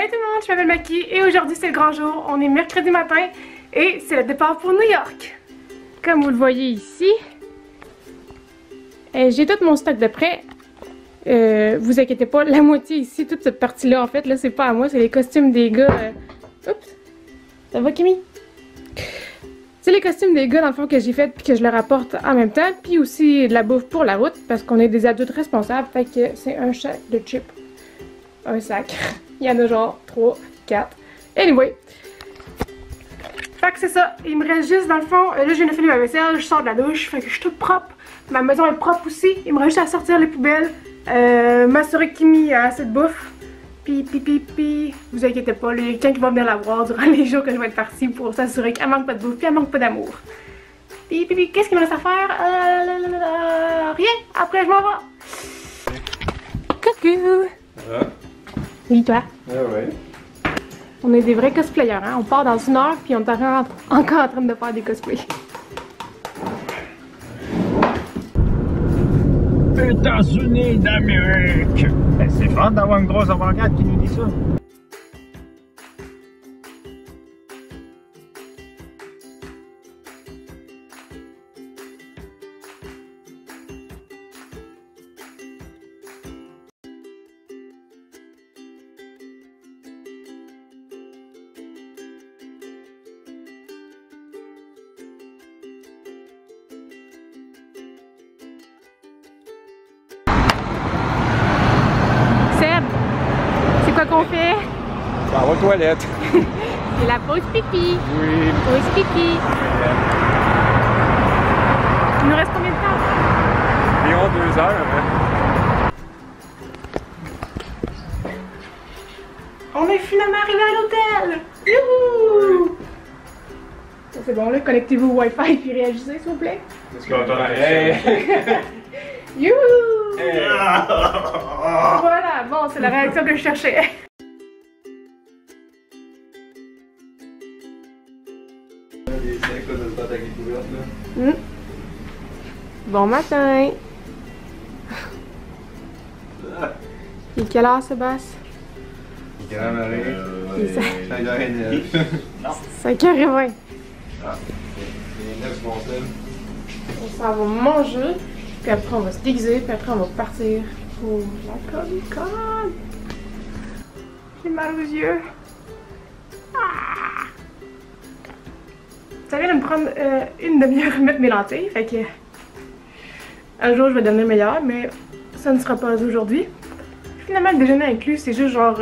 Salut tout le monde, je m'appelle Maki et aujourd'hui c'est le grand jour. On est mercredi matin et c'est le départ pour New York. Comme vous le voyez ici, j'ai tout mon stock de prêt. Vous inquiétez pas, la moitié ici, toute cette partie-là en fait, là c'est pas à moi, c'est les costumes des gars. Oups, ça va Kimi? C'est les costumes des gars dans le fond que j'ai fait puis que je leur apporte en même temps, puis aussi de la bouffe pour la route parce qu'on est des adultes responsables, fait que c'est un sac de chips. Un sac. Il y en a genre 3, 4. Anyway. Fait que c'est ça. Il me reste juste dans le fond. Là, je viens de finir ma vaisselle. Je sors de la douche. Fait que je suis toute propre. Ma maison est propre aussi. Il me reste juste à sortir les poubelles. M'assurer que Kimi a assez de bouffe. Puis. Vous inquiétez pas. Il y a quelqu'un qui va venir la voir durant les jours que je vais être partie pour s'assurer qu'elle manque pas de bouffe. Puis elle manque pas d'amour. Puis. Qu'est-ce qu'il me reste à faire? Rien. Après, je m'en vais. Coucou. Oui, toi? Ah ouais. On est des vrais cosplayers, hein? On part dans 1 heure puis on est encore en train de faire des cosplays. États-Unis d'Amérique! Ben, c'est fun d'avoir une grosse avant-garde qui nous dit ça. Qu'on fait? Ça va aux toilettes. C'est la pause pipi. Oui. Pause pipi. Il nous reste combien de temps? Environ 2 heures après. On est finalement arrivé à l'hôtel! Youhou! C'est bon là, connectez-vous au Wi-Fi puis réagissez s'il vous plaît. Est-ce qu'on entend? Hey! Youhou! Hey. Voilà, bon, c'est la réaction que je cherchais. Bon matin! Il est quelle heure, Sébastien? Quelle heure, Marie? 5h09. 5h20. Ah, c'est 9 mon sel. On s'en va manger, puis après on va se déguiser, puis après on va partir pour la Comic-Con. J'ai mal aux yeux. Ah! Ça vient de me prendre une demi-heure à mettre mes lentilles, fait que un jour je vais devenir meilleure, mais ça ne sera pas aujourd'hui. Finalement le déjeuner inclus, c'est juste genre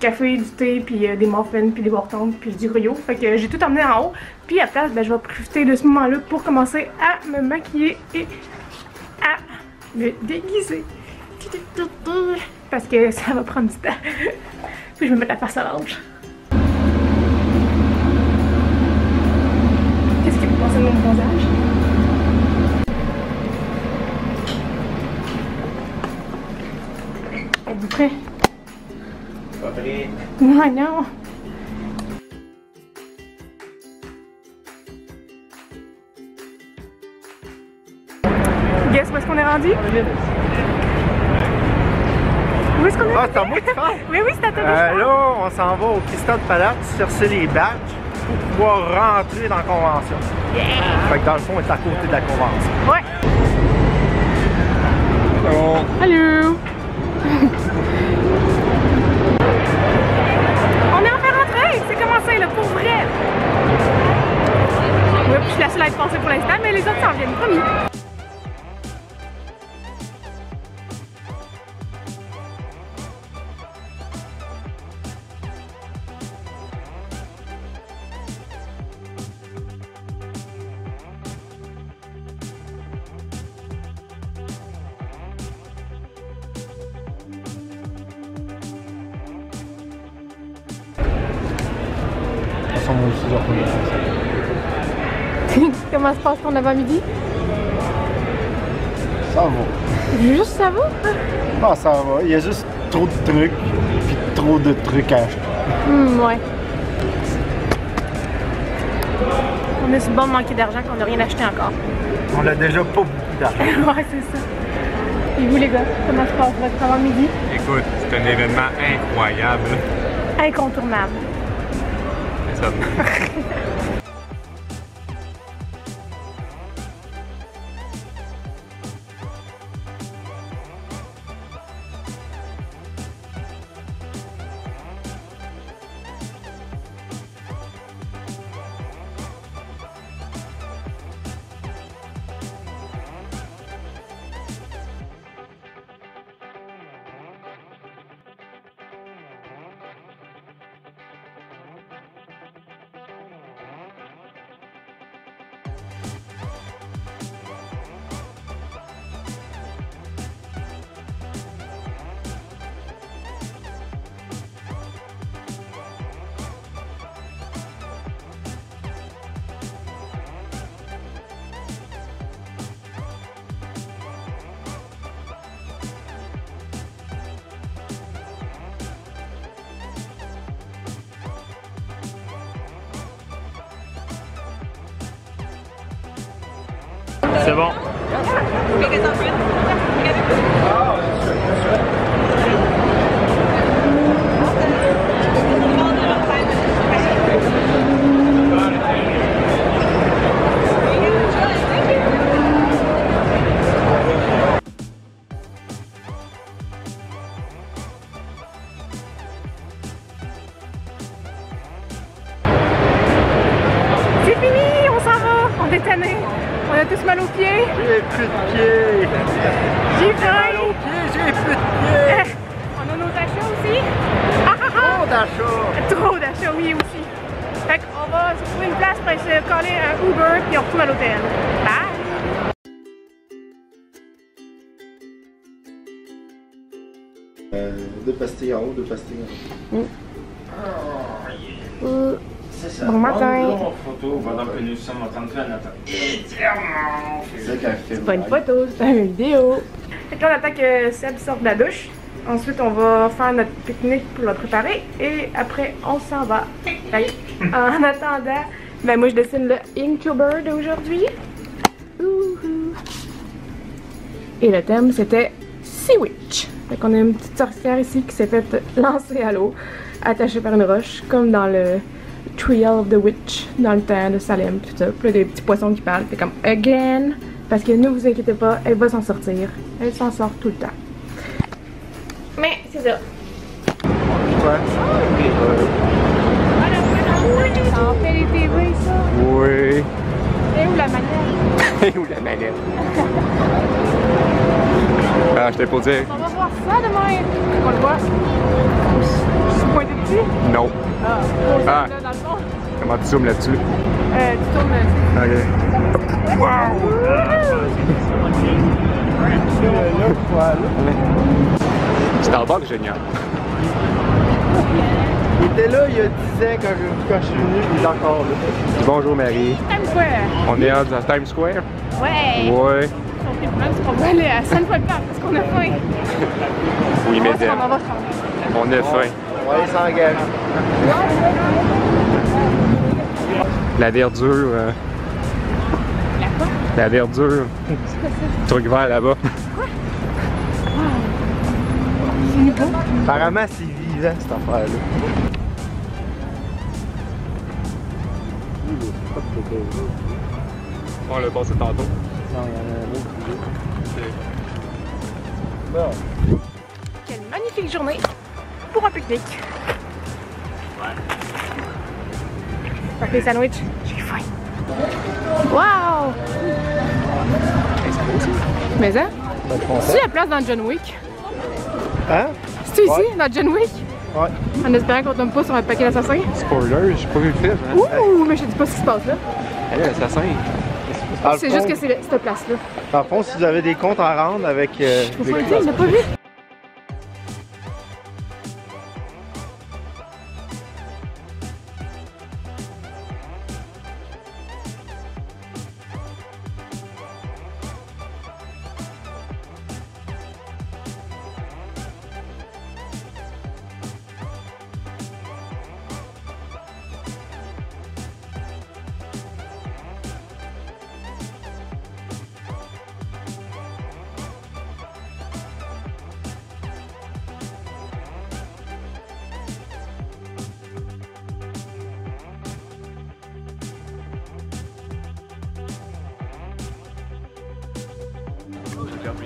café, du thé, puis des muffins, puis des bortons, puis du gruyot. Fait que j'ai tout emmené en haut. Puis à place, ben, je vais profiter de ce moment-là pour commencer à me maquiller et à me déguiser. Parce que ça va prendre du temps. Puis je vais me mettre la face à l'ange. Qu'est-ce que vous pensez de mon bronzage? Êtes-vous prêts? Pas prêt. Moi non. Guess où est-ce qu'on est rendu? Où est-ce qu'on est? Ah, c'est à moi qui parle? Oui, c'est à toi que je parle. Là, on s'en va au Crystal Palace chercher les badges pour pouvoir rentrer dans la convention. Yeah! Fait que dans le fond, on est à côté de la convention. Ouais. Bon. Allô! On est enfin rentré! C'est commencé là, pour vrai! Ouais, puis je suis la seule à être passée pour l'instant, mais les autres s'en viennent, promis! Comment se passe ton avant-midi? Ça va. Juste ça va? Non, ça va. Il y a juste trop de trucs, puis trop de trucs à acheter. Ouais. On est sur le bord de manquer d'argent qu'on n'a rien acheté encore. On a déjà pas beaucoup d'argent. Ouais, c'est ça. Et vous les gars, comment se passe votre avant-midi? Écoute, c'est un événement incroyable. Incontournable. Ça. C'est bon. C'est fini, on s'en va, on est tannés. On a tous mal aux pieds. J'ai plus de pieds. J'ai faim. Mal aux pieds, j'ai plus de pieds. On a nos achats aussi. Ah, ah, ah. Trop d'achats. Trop d'achats, oui aussi. Fait qu'on va se trouver une place pour aller se coller un Uber puis on retourne à l'hôtel. Bye! Deux pastilles en haut, deux pastilles en haut. C'est ça. Bon matin. En photo pendant que nous sommes en train de faire notre étirement. C'est ça qu'elle fait. C'est pas une photo, c'est une vidéo. Fait que là, on attend que Seb sorte de la douche. Ensuite, on va faire notre pique-nique pour le préparer. Et après, on s'en va. Fait que, en attendant, ben moi, je dessine le Inktober d'aujourd'hui. Et le thème, c'était Sea Witch. Fait qu'on a une petite sorcière ici qui s'est fait lancer à l'eau, attachée par une roche, comme dans le Trial of the Witch, dans le temps de Salem, tout ça. Puis là, des petits poissons qui parlent. C'est comme again. Parce que ne vous inquiétez pas, elle va s'en sortir. Elle s'en sort tout le temps. Mais c'est ça. Ouais. Ça en fait les TV, ça. Oui. Et où la manette? Où la manette? Ah, je t'ai pas dit. On va voir ça demain. On le voit. C'est pointé dessus? Non. Ah. Ah. Là, dans le fond. Comment tu zoomes là-dessus? Tu tournes. Ok. C'est en bas le génial. Il était là il y a 10 ans quand je suis venu, il est encore là. Bonjour Marie. Times Square. On est à Times Square? Ouais. Ouais. On fait plein parce qu'on va aller à Sainte-Foy-le-Parc parce qu'on a faim. Oui, On va mesdames. se rendre. On a faim. On va aller s'engager. La verdure. La quoi? La verdure. C'est quoi ça? Truc vert là-bas. C'est beau. Apparemment, c'est vivant cette affaire-là. On l'a passé tantôt. Non, il y en a un autre. Bon. Quelle magnifique journée pour un pique-nique. Faire des sandwichs, j'ai faim. Wow! Mais ça? C'est la place dans John Wick? Hein? C'est ici, Ouais. dans John Wick? Ouais. En espérant qu'on tombe pas sur un paquet d'assassins. Spoiler, j'ai pas vu le film. Hein? Ouh, mais je te dis pas ce qui se passe là. Elle est l'assassin. C'est juste que c'est cette place-là. Dans le fond, si vous avez des comptes à rendre avec. Faut pas le dire, il l'a pas vu.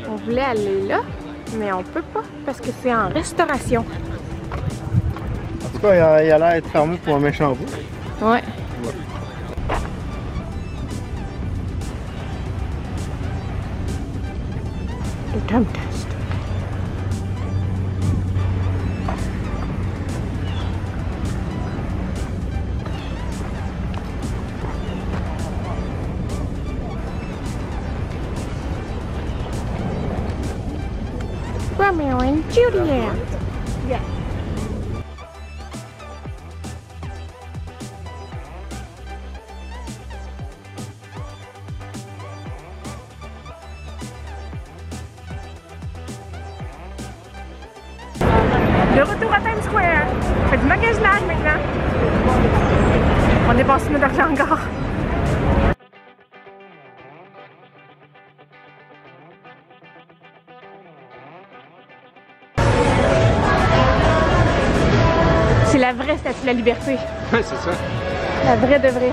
On voulait aller là, mais on peut pas parce que c'est en restauration. En tout cas, il a l'air d'être fermé pour un méchant bout. Ouais. Le time test. Romeo and Juliet. Yeah. De retour à Times Square. On fait du magasinage maintenant. On dépense notre argent encore. C'est la vraie statue de la liberté. Ouais, c'est ça. La vraie de vraie.